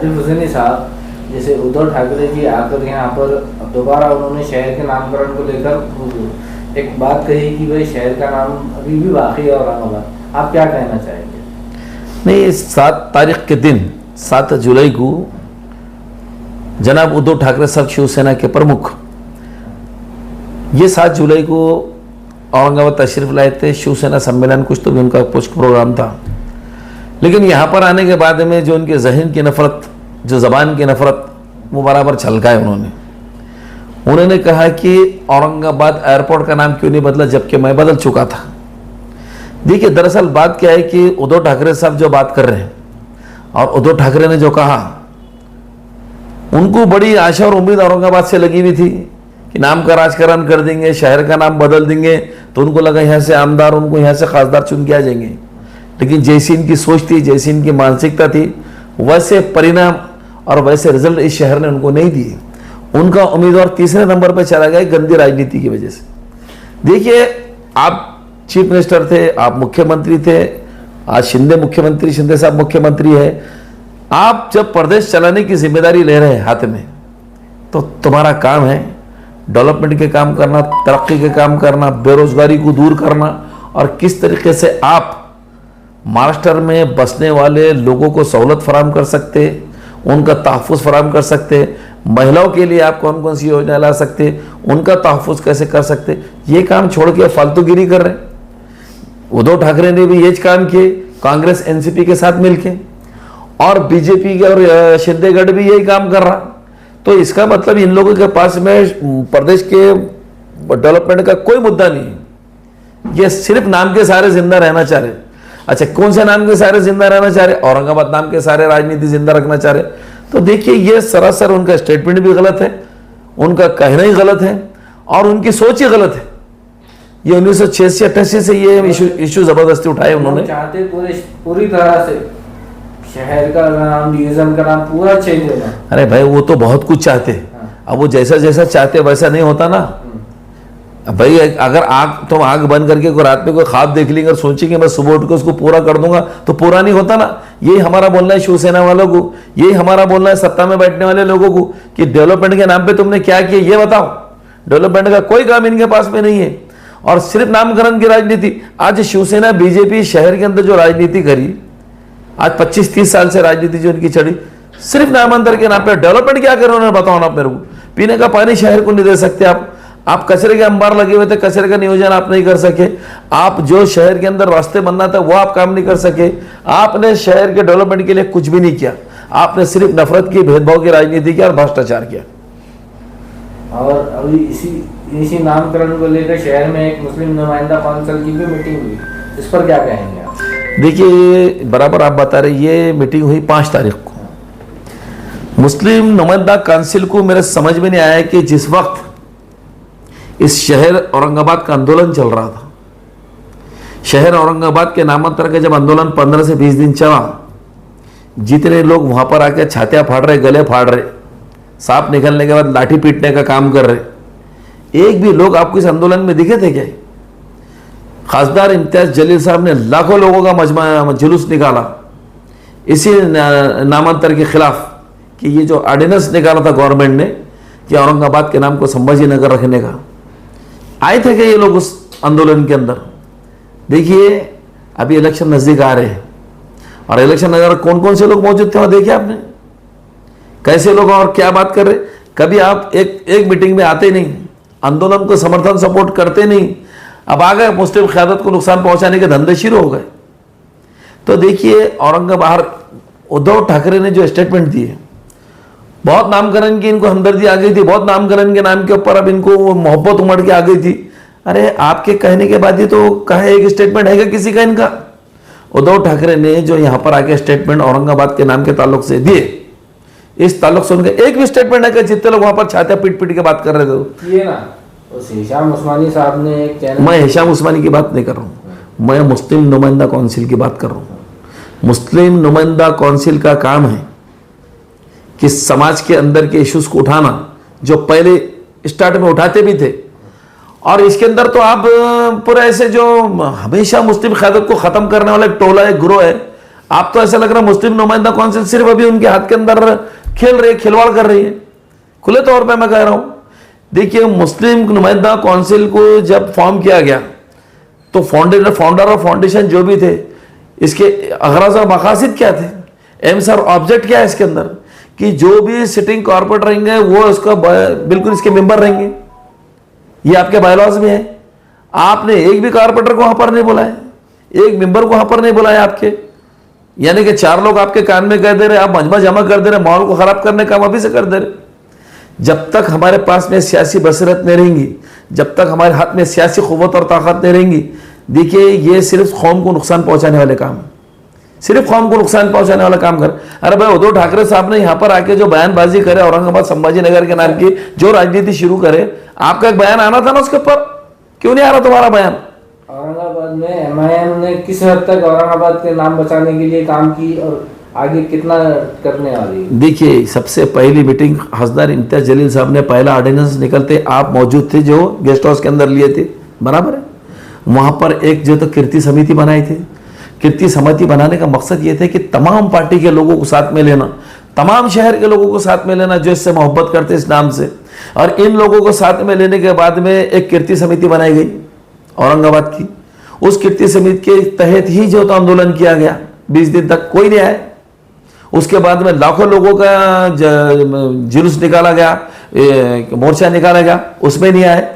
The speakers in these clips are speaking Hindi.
आतिफ हुसैनी साहब, जैसे उद्धव ठाकरे जी आकर यहाँ पर दोबारा उन्होंने शहर के नामकरण को लेकर एक बात कही कि भाई शहर का नाम अभी भी बाकी है औरंगाबाद, आप क्या कहना चाहेंगे? नहीं, 7 तारीख के दिन 7 जुलाई को जनाब उद्धव ठाकरे साहब शिवसेना के प्रमुख ये 7 जुलाई को औरंगाबाद तशरीफ लाए थे। शिवसेना सम्मेलन कुछ तो भी उनका कुछ प्रोग्राम था, लेकिन यहाँ पर आने के बाद में जो उनके जहन की नफरत, जो ज़बान की नफरत, वो बराबर छलकाए उन्होंने कहा कि औरंगाबाद एयरपोर्ट का नाम क्यों नहीं बदला, जबकि मैं बदल चुका था। देखिए, दरअसल बात क्या है कि उद्धव ठाकरे साहब जो बात कर रहे हैं और उद्धव ठाकरे ने जो कहा, उनको बड़ी आशा और उम्मीद औरंगाबाद से लगी हुई थी कि नाम का राजकारण कर देंगे, शहर का नाम बदल देंगे, तो उनको लगा यहाँ से आमदार, उनको यहाँ से खासदार चुन के आ जाएंगे। लेकिन जैसी इनकी सोच थी, जैसी इनकी मानसिकता थी, वैसे परिणाम और वैसे रिजल्ट इस शहर ने उनको नहीं दिए। उनका उम्मीदवार तीसरे नंबर पर चला गया गंदी राजनीति की वजह से। देखिए, आप चीफ मिनिस्टर थे, आप मुख्यमंत्री थे, आज शिंदे साहब मुख्यमंत्री है। आप जब प्रदेश चलाने की जिम्मेदारी ले रहे हैं हाथ में, तो तुम्हारा काम है डेवलपमेंट के काम करना, तरक्की के काम करना, बेरोजगारी को दूर करना, और किस तरीके से आप महाराष्ट्र में बसने वाले लोगों को सहूलत फराहम कर सकते, उनका तहफ़्फ़ुज़ फराहम कर सकते, महिलाओं के लिए आप कौन कौन सी योजना ला सकते, उनका तहफ़्फ़ुज़ कैसे कर सकते, ये काम छोड़ के फालतूगिरी कर रहे हैं। उद्धव ठाकरे ने भी ये काम किए कांग्रेस एनसीपी के साथ मिलके, और बीजेपी और शिंदेगढ़ भी यही काम कर रहा। तो इसका मतलब इन लोगों के पास में प्रदेश के डेवलपमेंट का कोई मुद्दा नहीं है, ये सिर्फ नाम के सारे जिंदा रहना चाह रहे। अच्छा, कौन से नाम के सारे जिंदा रहना चाह रहे? औरंगाबाद नाम के सारे राजनीति जिंदा रखना चाह रहे। तो देखिए, ये सरासर उनका स्टेटमेंट भी गलत है, उनका कहना ही गलत है, और उनकी सोच ही गलत है। ये 1986-88 से ये इशू जबरदस्ती उठाए उन्होंने। चाहते पूरी तरह से शहर का नाम, डिवीजन का नाम पूरा चेंज होगा। अरे भाई, वो तो बहुत कुछ चाहते हैं। अब वो जैसा जैसा चाहते वैसा नहीं होता ना भाई। अगर तुम आग बंद करके कोई रात में कोई ख्वाब देख लेंगे और सोचेंगे मैं सुबह उठ के उसको पूरा कर दूंगा, तो पूरा नहीं होता ना। यही हमारा बोलना है शिवसेना वालों को, यही हमारा बोलना है सत्ता में बैठने वाले लोगों को कि डेवलपमेंट के नाम पे तुमने क्या किया ये बताओ। डेवलपमेंट का कोई काम इनके पास में नहीं है, और सिर्फ नामकरण की राजनीति। आज शिवसेना बीजेपी शहर के अंदर जो राजनीति करी, आज 25-30 साल से राजनीति जो इनकी चढ़ी, सिर्फ नामांतर के नाम पे। डेवलपमेंट क्या कर रहे बताओ ना मेरे को। पीने का पानी शहर को नहीं दे सकते आप कचरे के अंबार लगे हुए थे, कचरे का नियोजन आप नहीं कर सके। आप जो शहर के अंदर रास्ते बनना था वो आप काम नहीं कर सके। आपने शहर के डेवलपमेंट के लिए कुछ भी नहीं किया, आपने सिर्फ नफरत की, भेदभाव की राजनीति की और भ्रष्टाचार किया। और अभी इसी नामकरण को लेकर शहर में एक मुस्लिम नुमाइंदा काउंसिल की भी मीटिंग हुई, इस पर क्या कहेंगे आप? देखिए, बराबर आप बता रहे, ये मीटिंग हुई 5 तारीख को। मुस्लिम नुमाइंदा काउंसिल को मेरे समझ में नहीं आया कि जिस वक्त इस शहर औरंगाबाद का आंदोलन चल रहा था, शहर औरंगाबाद के नामांतरण का जब आंदोलन 15 से 20 दिन चला, जितने लोग वहां पर आके छातियां फाड़ रहे, गले फाड़ रहे, सांप निकलने के बाद लाठी पीटने का काम कर रहे, एक भी लोग आपको इस आंदोलन में दिखे थे क्या? खासदार इम्तियाज जलील साहब ने लाखों लोगों का जुलूस निकाला इसी नामांतर के खिलाफ, कि ये जो ऑर्डिनेंस निकाला था गवर्नमेंट ने कि औरंगाबाद के नाम को संभाजी नगर रखने का, आए थे क्या ये लोग उस आंदोलन के अंदर? देखिए, अभी इलेक्शन नजदीक आ रहे हैं, और इलेक्शन नजर कौन कौन से लोग मौजूद थे वहां देखिए आपने, कैसे लोग और क्या बात कर रहे। कभी आप एक मीटिंग में आते नहीं, आंदोलन को समर्थन सपोर्ट करते नहीं, अब आ गए मुस्लिम क़यादत को नुकसान पहुंचाने के धंधे शुरू हो गए। तो देखिए, औरंगाबाद उद्धव ठाकरे ने जो स्टेटमेंट दिए, बहुत नामकरण की इनको हमदर्दी आ गई थी, बहुत नामकरण के नाम के ऊपर अब इनको मोहब्बत उमड़ के आ गई थी। अरे आपके कहने के बाद ही तो कहे एक स्टेटमेंट है क्या किसी का इनका? उद्धव ठाकरे ने जो यहाँ पर आके स्टेटमेंट औरंगाबाद के नाम के ताल्लुक से दिए, इस ताल्लुक से उनका एक भी स्टेटमेंट है कि जितने लोग वहां पर छातियां पीट पीट के बात कर रहे थे ये ना, हिशाम उस्मानी साहब ने एक चैनल, मैं हिशाम उस्मानी की बात नहीं कर रहा हूँ, मैं मुस्लिम नुमाइंदा काउंसिल की बात कर रहा हूँ। मुस्लिम नुमाइंदा काउंसिल का काम है कि समाज के अंदर के इश्यूज को उठाना, जो पहले स्टार्ट में उठाते भी थे, और इसके अंदर तो आप पूरा ऐसे जो हमेशा मुस्लिम क़यादत को खत्म करने वाला एक टोला, एक ग्रोह है, आप तो ऐसा लग रहा है मुस्लिम नुमाइंदा काउंसिल सिर्फ अभी उनके हाथ के अंदर खिलवाड़ कर रही है। खुले तौर पे मैं कह रहा हूं, देखिए मुस्लिम नुमाइंदा काउंसिल को जब फॉर्म किया गया तो फाउंडर और फाउंडेशन जो भी थे, इसके अगराज और मकासद क्या थे, एम्स और ऑब्जेक्ट क्या है इसके अंदर, कि जो भी सिटिंग कॉर्पोरेटर रहेंगे वो इसका बिल्कुल इसके मेंबर रहेंगे। ये आपके बायलॉज में है। आपने एक भी कॉर्पोरेटर को वहां पर नहीं बुलाया, एक मेंबर को वहां पर नहीं बुलाया आपके, यानी कि 4 लोग आपके कान में कह दे रहे, आप मजमा जमा कर दे रहे, माहौल को खराब करने का काम अभी से कर दे रहे। जब तक हमारे पास में सियासी बसीरत नहीं रहेंगी, जब तक हमारे हाथ में सियासी क़ुव्वत और ताकत नहीं रहेंगी, देखिए ये सिर्फ कौम को नुकसान पहुंचाने वाले काम, सिर्फ कौम को नुकसान पहुंचाने वाला काम कर। अरे भाई उद्धव ठाकरे साहब ने यहाँ पर आके जो बयानबाजी करे औरंगाबाद संभाजी नगर के नाम की, जो राजनीति शुरू करे, आपका एक बयान आना था ना उसके ऊपर, क्यों नहीं आ रहा तुम्हारा बयान? औरंगाबाद में एमआईएम ने किस हद तक औरंगाबाद के नाम बचाने के लिए काम की और आगे कितना करने वाली है? देखिए सबसे पहली मीटिंग हसदार इम्तियाज जलील साहब ने पहला ऑर्डिनेंस निकलते आप मौजूद थे, जो गेस्ट हाउस के अंदर लिए थे, बराबर है। वहां पर एक जो तो कीर्ति समिति बनाई थी। कीर्ति समिति बनाने का मकसद ये था कि तमाम पार्टी के लोगों को साथ में लेना, तमाम शहर के लोगों को साथ में लेना जो इससे मोहब्बत करते इस नाम से, और इन लोगों को साथ में लेने के बाद में एक कीर्ति समिति बनाई गई औरंगाबाद की। उस कीर्ति समिति के तहत ही जो तो आंदोलन किया गया, 20 दिन तक कोई नहीं आया। उसके बाद में लाखों लोगों का जुलूस निकाला गया, मोर्चा निकाला गया, उसमें नहीं आए।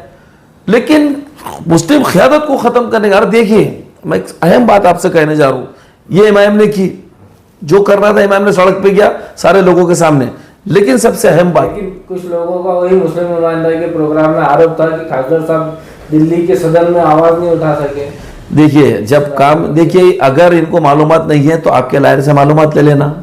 लेकिन मुस्लिम क़यादत को खत्म करने का, देखिए मैं एक अहम बात आपसे कहने जा रहा हूं, ये इमाम ने की, जो करना था इमाम ने सड़क पे किया सारे लोगों के सामने। लेकिन सबसे अहम बात, लेकिन कुछ लोगों का वही मुस्लिम नुमाइंदा के प्रोग्राम में आरोप था कि खासदार साहब दिल्ली के सदन में आवाज नहीं उठा सके। देखिए जब काम, देखिए अगर इनको मालूमात नहीं है तो आपके लायर से मालूमात ले लेना।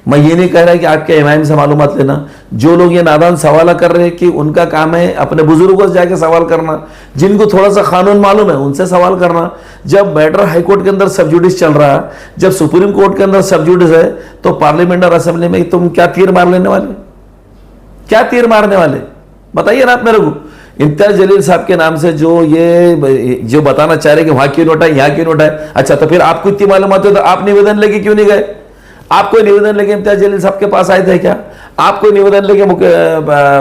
मैं ये नहीं कह रहा कि आपके इमाम से मालूमात लेना। जो लोग ये नादान सवाल कर रहे हैं कि उनका काम है अपने बुजुर्गों से जाके सवाल करना, जिनको थोड़ा सा कानून मालूम है उनसे सवाल करना। जब मैटर हाई कोर्ट के अंदर सब जुडिस चल रहा है, जब सुप्रीम कोर्ट के अंदर सब जुडिस है, तो पार्लियामेंट और असेंबली में तुम क्या तीर मार लेने वाले, क्या तीर मारने वाले, बताइए ना आप मेरे को। इम्तियाज जलील साहब के नाम से जो बताना चाह रहे कि वहां क्यों नहीं उठाए, यहाँ क्यों नहीं उठाए, अच्छा तो फिर आपको इतनी मालूमात है तो आप निवेदन लेके क्यों नहीं गए? आप कोई निवेदन लेके इम्तियाज जलील साहब के पास आए थे क्या? आप कोई निवेदन लेके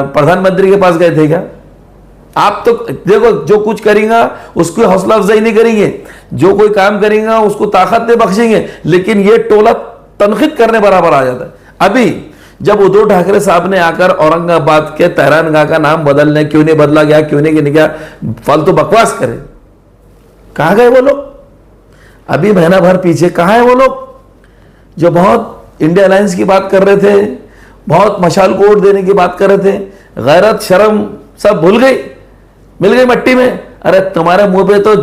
प्रधानमंत्री के पास गए थे क्या? आप तो देखो जो कुछ करेंगे उसकी हौसला अफजाई नहीं करेंगे, जो कोई काम करेंगे उसको ताकत नहीं बख्शेंगे, लेकिन ये टोला तनखीद करने बराबर आ जाता है। अभी जब उद्धव ठाकरे साहब ने आकर औरंगाबाद के तहरानगाह का नाम बदलने, क्यों नहीं बदला गया, क्यों नहीं गया, फालतू बकवास करे, कहां गए वो लोग? अभी महीना भर पीछे कहां है वो लोग जो बहुत इंडिया अलायंस की बात कर रहे थे, बहुत मशाल को वोट देने की बात कर रहे थे? गैरत शर्म सब भूल गई, मिल गई मट्टी में। अरे तुम्हारे मुंह पे तो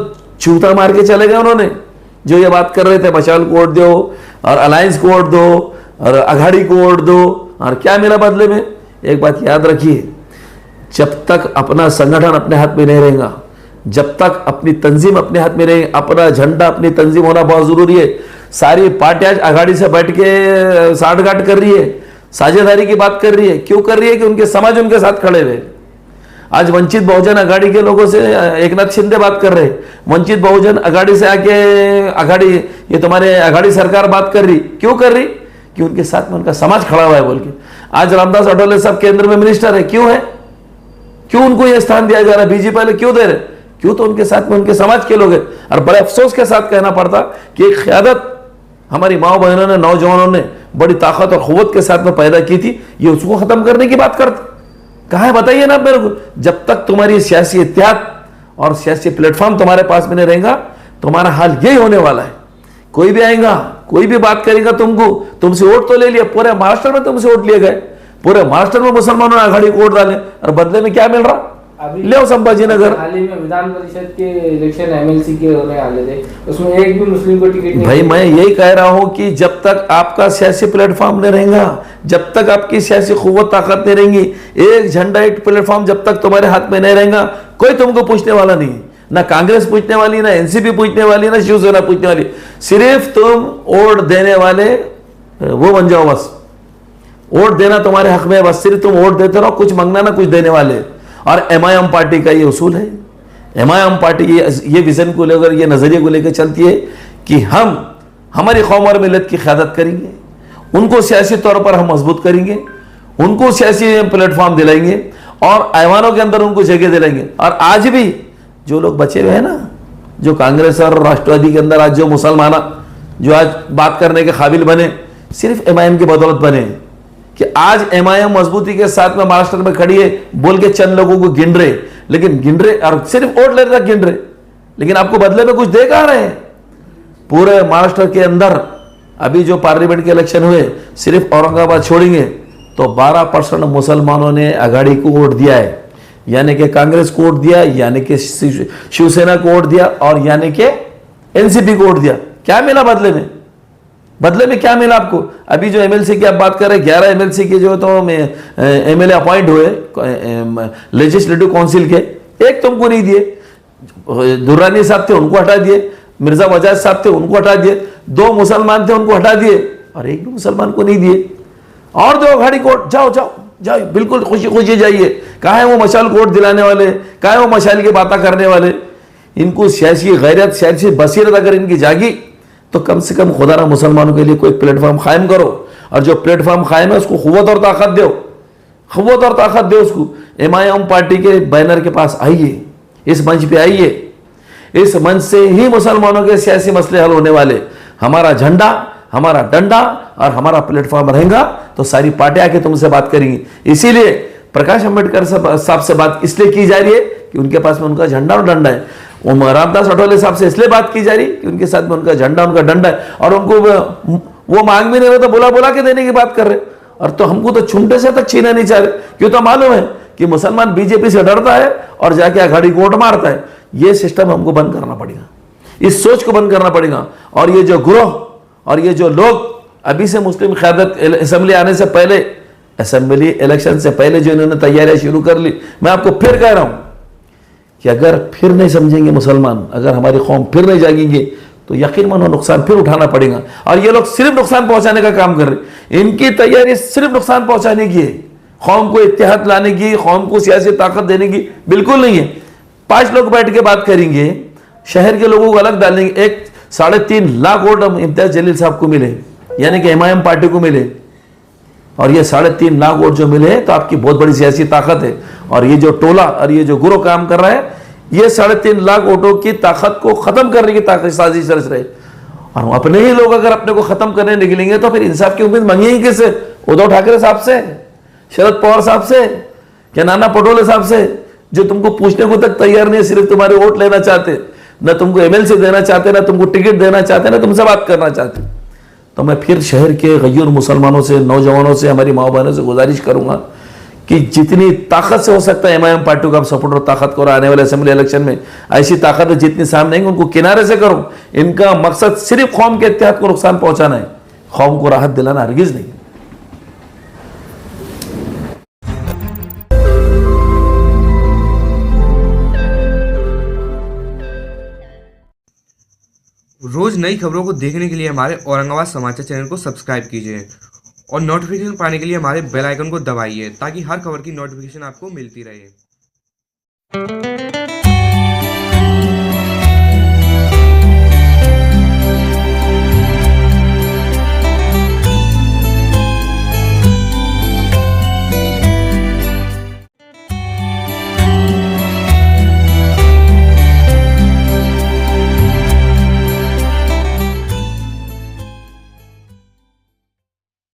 जूता मार के चले गए उन्होंने, जो ये बात कर रहे थे मशाल को वोट दो और अलायंस को वोट दो और अघाड़ी को वोट दो, और क्या मिला बदले में? एक बात याद रखिए, जब तक अपना संगठन अपने हाथ में नहीं रहेगा, जब तक अपनी तंजीम अपने हाथ में रहेगी, अपना झंडा अपनी तंजीम होना बहुत जरूरी है। सारी पार्टियां आज आघाड़ी से बैठ के साठगांठ कर रही है, साझेदारी की बात कर रही है। क्यों कर रही है? कि उनके समाज उनके साथ खड़े हुए। आज वंचित बहुजन अघाड़ी के लोगों से एकनाथ शिंदे बात कर रहे, वंचित बहुजन अघाड़ी से आके अघाड़ी, ये तुम्हारे अघाड़ी सरकार बात कर रही, क्यों कर रही? कि उनके साथ में उनका समाज खड़ा हुआ है बोल के। आज रामदास अठौले साहब केंद्र में मिनिस्टर है, क्यों है? क्यों उनको यह स्थान दिया जा रहा है? बीजेपी वाले क्यों दे रहे? क्यों? तो उनके साथ में उनके समाज के लोग हैं। और बड़े अफसोस के साथ कहना पड़ता कि एक क़यादत हमारी माओ बहनों ने, नौजवानों ने बड़ी ताकत और क़ुव्वत के साथ में पैदा की थी, ये उसको खत्म करने की बात करते। कहाँ है बताइए ना मेरे को। जब तक तुम्हारी सियासी इत्तेहाद और सियासी प्लेटफॉर्म तुम्हारे पास में नहीं रहेगा, तुम्हारा हाल यही होने वाला है। कोई भी आएगा, कोई भी बात करेगा, तुमसे वोट तो ले लिया, पूरे महाराष्ट्र में तुमसे वोट लिए गए, पूरे महाराष्ट्र में मुसलमानों ने अघाड़ी को वोट डाले, और बदले में क्या मिल रहा? ले आओ संभाजी नगर। हाल ही में विधान परिषद के इलेक्शन एमएलसी के होने वाले थे, उसमें एक भी मुस्लिम को टिकट नहीं। भाई मैं यही कह रहा हूं कि जब तक आपका सियासी प्लेटफॉर्म नहीं रहेगा, जब तक आपकी सियासी क़ुव्वत ताकत नहीं रहेंगी, एक झंडा एक प्लेटफॉर्म जब तक तुम्हारे हाथ में नहीं रहेगा, कोई तुमको पूछने वाला नहीं। ना कांग्रेस पूछने वाली, ना एनसीपी पूछने वाली, ना शिवसेना पूछने वाली। सिर्फ तुम वोट देने वाले वो बन जाओ, बस वोट देना तुम्हारे हक में, बस सिर्फ तुम वोट देते रहो, कुछ मांगना ना कुछ देने वाले। और एमआईएम पार्टी का ये उसूल है, एमआईएम पार्टी ये विजन को लेकर, ये नजरिए को लेकर चलती है कि हमारी कौम और मिलत की क़यादत करेंगे, उनको सियासी तौर पर हम मजबूत करेंगे, उनको सियासी प्लेटफॉर्म दिलाएंगे और ऐवानों के अंदर उनको जगह दिलाएंगे। और आज भी जो लोग बचे हुए हैं ना, जो कांग्रेस और राष्ट्रवादी के अंदर आज जो मुसलमान जो आज बात करने के काबिल बने, सिर्फ एमआईएम की बदौलत बने कि आज एमआईएम मजबूती के साथ में महाराष्ट्र में खड़ी है बोल के चंद लोगों को गिन रहे, लेकिन गिन रहे और सिर्फ वोट लेने तक गिन रहे, लेकिन आपको बदले में कुछ दे कहां रहे हैं? पूरे महाराष्ट्र के अंदर अभी जो पार्लियामेंट के इलेक्शन हुए, सिर्फ औरंगाबाद छोड़ेंगे तो 12% मुसलमानों ने आघाड़ी को वोट दिया है, यानी कि कांग्रेस को वोट दिया, यानी कि शिवसेना को वोट दिया और यानी कि एनसीपी को वोट दिया। क्या मिला बदले में? बदले में क्या मिला आपको? अभी जो एमएलसी की आप बात कर रहे हैं, 11 एमएलसी के जो तो एमएलए अपॉइंट हुए लेजिस्लेटिव काउंसिल के, एक तुमको नहीं दिए। दुर्रानी साहब थे उनको हटा दिए, मिर्जा वजाज साहब थे उनको हटा दिए, 2 मुसलमान थे उनको हटा दिए और एक भी मुसलमान को नहीं दिए। और दो अघाड़ी कोर्ट जाओ जाओ जाओ, बिल्कुल खुशी खुशी जाइए। कहाँ है वो मशाल कोर्ट दिलाने वाले, कहाँ है वो मशाल की बातें करने वाले? इनको सियासी गैरत, सियासी बसीरत अगर इनकी जागी तो कम से कम खुदा ना मुसलमानों के लिए कोई प्लेटफॉर्म कायम करो, और जो प्लेटफॉर्म कायम है उसको कुव्वत और ताकत दो, कुव्वत और ताकत दो उसको। एमआईएम पार्टी के बैनर के पास आइए, इस मंच पे आइए, इस मंच से ही मुसलमानों के सियासी मसले हल होने वाले। हमारा झंडा, हमारा डंडा और हमारा प्लेटफॉर्म रहेगा तो सारी पार्टियां आके तुमसे बात करेंगी। इसीलिए प्रकाश अंबेडकर साहब से बात इसलिए की जा रही है कि उनके पास में उनका झंडा और डंडा है। रामदास अठौले साहब से इसलिए बात की जा रही कि उनके साथ में उनका झंडा, उनका डंडा है, और उनको वो मांग भी नहीं रहे तो बुला बुला के देने की बात कर रहे। और तो हमको तो छुंटे से तक छीना नहीं चाह रहे, क्यों? तो मालूम है कि मुसलमान बीजेपी से डरता है और जाके अघाड़ी को वोट मारता है। ये सिस्टम हमको बंद करना पड़ेगा, इस सोच को बंद करना पड़ेगा। और ये जो ग्रोह और ये जो लोग अभी से मुस्लिम क़यादत असेंबली आने से पहले, असेंबली इलेक्शन से पहले जो इन्होंने तैयारियां शुरू कर ली, मैं आपको फिर कह रहा हूं कि अगर फिर नहीं समझेंगे मुसलमान, अगर हमारी कौम फिर नहीं जागेंगे तो यकीन मानो नुकसान फिर उठाना पड़ेगा। और ये लोग सिर्फ नुकसान पहुंचाने का काम कर रहे, इनकी तैयारी सिर्फ नुकसान पहुंचाने की है, कौम को इत्तेहाद लाने की, कौम को सियासी ताकत देने की बिल्कुल नहीं है। 5 लोग बैठ के बात करेंगे, शहर के लोगों को अलग डालेंगे। एक 3.5 लाख वोट इम्तियाज जलील साहब को मिले, यानी कि एमआईएम पार्टी को मिले, और ये 3.5 लाख वोट जो मिले तो आपकी बहुत बड़ी सियासी ताकत है। और ये जो टोला और ये जो गुरो काम कर रहा है, ये 3.5 लाख वोटों की ताकत को खत्म करने की ताकत साजिश रच रहे। और अपने ही लोग अगर अपने को खत्म करने निकलेंगे तो फिर इंसाफ की उम्मीद मांगेंगे किससे? उद्धव ठाकरे साहब से, शरद पवार साहब से, क्या नाना पटोले साहब से, जो तुमको पूछने को तक तैयार नहीं, सिर्फ तुम्हारे वोट लेना चाहते, ना तुमको एमएलसी देना चाहते, ना तुमको टिकट देना चाहते, ना तुमसे बात करना चाहते। तो मैं फिर शहर के गैर मुसलमानों से, नौजवानों से, हमारी माँ बहनों से गुजारिश करूंगा कि जितनी ताकत से हो सकता है एमआईएम पार्टी को आप सपोर्ट और ताकत करो। आने वाले असेंबली इलेक्शन में ऐसी ताकत जितनी सामने आएंगी उनको किनारे से करो। इनका मकसद सिर्फ कौम के इत्तेहाद को नुकसान पहुंचाना है, कौम को राहत दिलाना हरगिज नहीं। रोज नई खबरों को देखने के लिए हमारे औरंगाबाद समाचार चैनल को सब्सक्राइब कीजिए और नोटिफिकेशन पाने के लिए हमारे बेल आइकन को दबाइए ताकि हर खबर की नोटिफिकेशन आपको मिलती रहे।